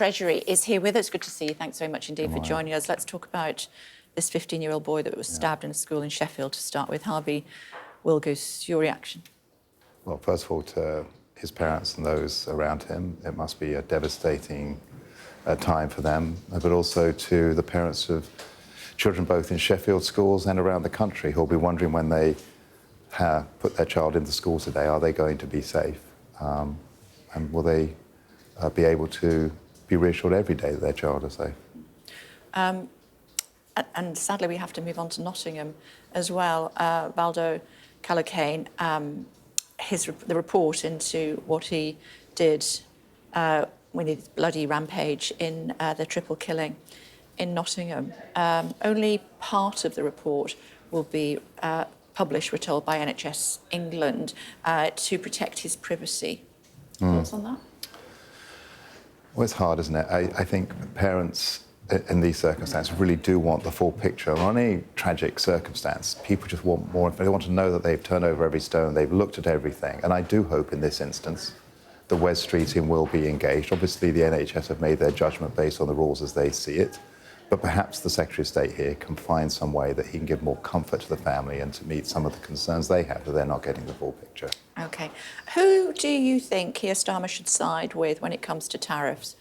Treasury is here with us. Good to see you. Thanks very much indeed for joining us. Let's talk about this 15-year-old boy that was stabbed in a school in Sheffield to start with. Harvey Wilgus, your reaction? Well, first of all, to his parents and those around him, it must be a devastating time for them, but also to the parents of children both in Sheffield schools and around the country who'll be wondering when they put their child into school today, are they going to be safe? And will they be able to be reassured every day that their child is safe? And sadly, we have to move on to Nottingham as well. Baldo Calocane, the report into what he did when he did bloody rampage in the triple killing in Nottingham. Only part of the report will be published, we're told, by NHS England to protect his privacy. Thoughts on that? Well, it's hard, isn't it? I think parents in these circumstances really do want the full picture. On any tragic circumstance, people just want more. They want to know that they've turned over every stone, they've looked at everything. And I do hope in this instance the Wes Street team will be engaged. Obviously, the NHS have made their judgment based on the rules as they see it. But perhaps the Secretary of State here can find some way that he can give more comfort to the family and to meet some of the concerns they have that they're not getting the full picture. OK. Who do you think Keir Starmer should side with when it comes to tariffs?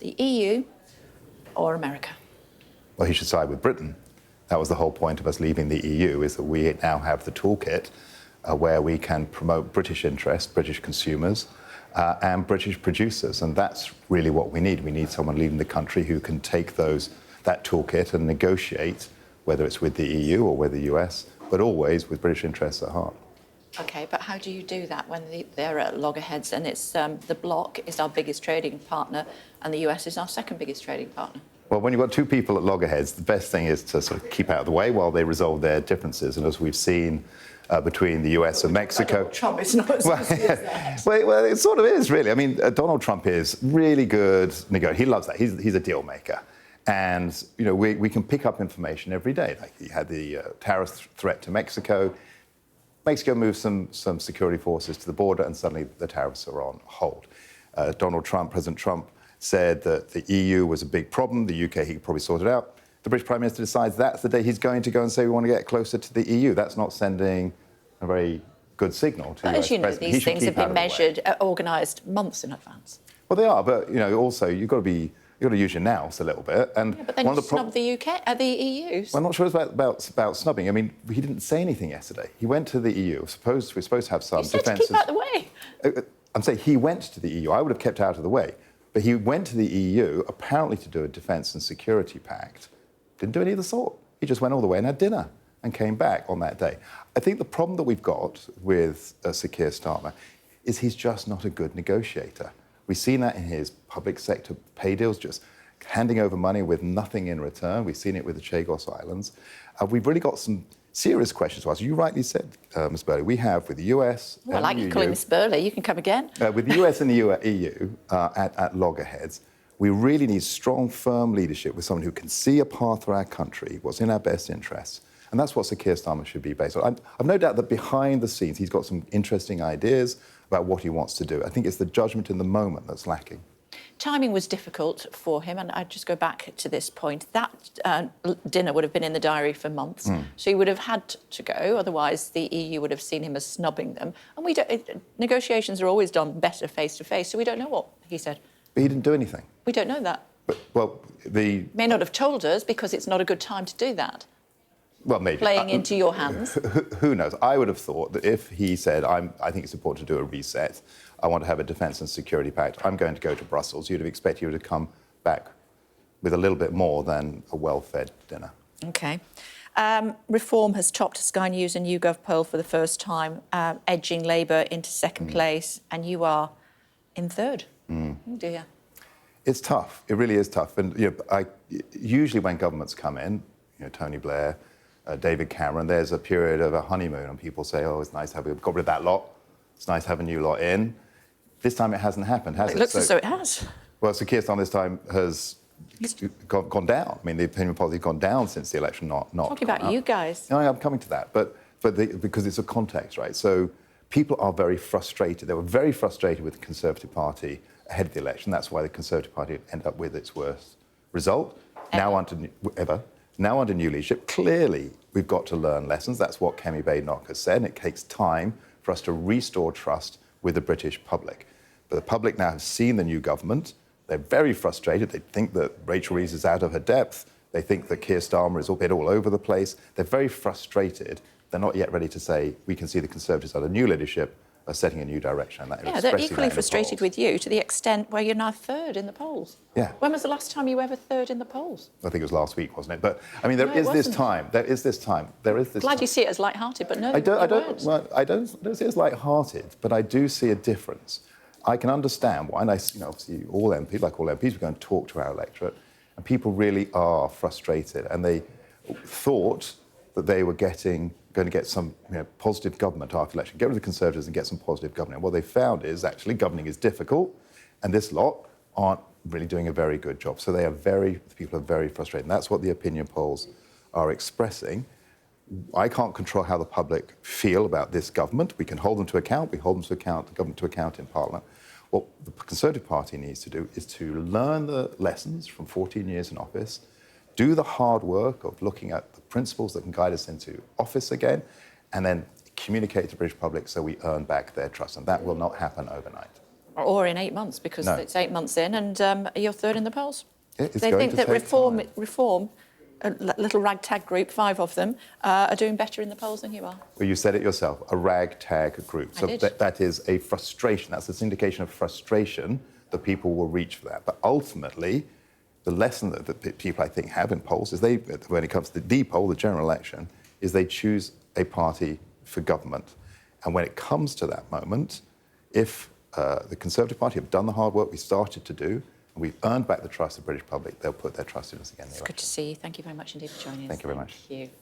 The EU or America? Well, he should side with Britain. That was the whole point of us leaving the EU, is that we now have the toolkit where we can promote British interests, British consumers, and British producers. And that's really what we need. We need someone leading the country who can take that toolkit and negotiate, whether it's with the EU or with the US, but always with British interests at heart. OK, but how do you do that when they're at loggerheads and it's the bloc is our biggest trading partner and the US is our second biggest trading partner? Well, when you've got two people at loggerheads, the best thing is to sort of keep out of the way while they resolve their differences. And as we've seen between the US and Mexico... Donald Trump is not as easy as that. Well, it sort of is, really. I mean, Donald Trump is really good negotiator. He loves that. He's a deal maker. And, you know, we can pick up information every day. Like, he had the tariff threat to Mexico. Mexico moved some security forces to the border, and suddenly the tariffs are on hold. President Trump, said that the EU was a big problem. The UK, he could probably sort it out. The British Prime Minister decides that's the day he's going to go and say we want to get closer to the EU. That's not sending a very good signal to the US As you know, president. these things have been measured, organised months in advance. Well, they are, but, you know, also you've got to use your nous a little bit. And yeah, but then you snub the UK, the EU. Well, I'm not sure it's about snubbing. I mean, he didn't say anything yesterday. He went to the EU. We're supposed to have some defences. He said to keep out of the way. I'm saying he went to the EU. I would have kept out of the way. But he went to the EU, apparently to do a defence and security pact. Didn't do any of the sort. He just went all the way and had dinner and came back on that day. I think the problem that we've got with Sir Keir Starmer is he's just not a good negotiator. We've seen that in his public sector pay deals, just handing over money with nothing in return. We've seen it with the Chagos Islands. We've really got some serious questions to ask. You rightly said, Ms. Burley, we have with the US... Well, I like you calling Ms. Burley. You can come again. With the US and the EU at loggerheads, we really need strong, firm leadership with someone who can see a path for our country, what's in our best interests. And that's what Sir Keir Starmer should be based on. I've no doubt that behind the scenes, he's got some interesting ideas about what he wants to do. I think it's the judgment in the moment that's lacking. Timing was difficult for him, and I'd just go back to this point. That dinner would have been in the diary for months, so he would have had to go, otherwise the EU would have seen him as snubbing them. And negotiations are always done better face-to-face, so we don't know what he said. But he didn't do anything. We don't know that. But, well, may not have told us because it's not a good time to do that. Well, maybe. Playing into your hands. Who knows? I would have thought that if he said, I think it's important to do a reset, I want to have a defence and security pact, I'm going to go to Brussels, you'd have expected you to come back with a little bit more than a well-fed dinner. OK. Reform has topped a Sky News and YouGov poll for the first time, edging Labour into second place, and you are in third. Oh, dear. It's tough. It really is tough. And you know, usually when governments come in, you know, Tony Blair, David Cameron, there's a period of a honeymoon and people say, oh, it's nice to have, we've got rid of that lot. It's nice to have a new lot in. This time it hasn't happened, has it? It looks as though it has. Well, Sir Keir Starmer this time has gone down. I mean, the opinion poll has gone down since the election, not talking about you guys. No, I'm coming to that. But because it's a context, right? So people are very frustrated. They were very frustrated with the Conservative Party ahead of the election. That's why the Conservative Party ended up with its worst result. Now under new leadership, clearly we've got to learn lessons. That's what Kemi Badenoch has said. And it takes time for us to restore trust with the British public. But the public now have seen the new government. They're very frustrated. They think that Rachel Reeves is out of her depth. They think that Keir Starmer is a bit all over the place. They're very frustrated. They're not yet ready to say, we can see the Conservatives under new leadership are setting a new direction. Yeah, they're equally frustrated with you to the extent where you're now third in the polls. Yeah. When was the last time you were ever third in the polls? I think it was last week, wasn't it? But, I mean, there is this time. Glad you see it as light-hearted, but no, I don't see it as light-hearted, but I do see a difference. I can understand why, and obviously all MPs, like all MPs, we go and talk to our electorate, and people really are frustrated, and they thought that they were going to get some positive government after election, get rid of the Conservatives and get some positive governing. And what they found is actually governing is difficult, and this lot aren't really doing a very good job. So people are very frustrated. And that's what the opinion polls are expressing. I can't control how the public feel about this government. We can hold them to account. We hold them to account, the government to account in Parliament. What the Conservative Party needs to do is to learn the lessons from 14 years in office, do the hard work of looking at the principles that can guide us into office again, and then communicate to the British public so we earn back their trust. And that will not happen overnight. Or in 8 months, because it's 8 months in and you're third in the polls. They think that reform, a little ragtag group, 5 of them, are doing better in the polls than you are. Well, you said it yourself, a ragtag group. So that is a frustration. That's an indication of frustration that people will reach for that. But ultimately, the lesson that people, I think, have in polls is when it comes to the poll, the general election, is they choose a party for government. And when it comes to that moment, if the Conservative Party have done the hard work we started to do, and we've earned back the trust of the British public, they'll put their trust in us again. It's good to see you. Thank you very much indeed for joining us. Thank you very much. Thank you.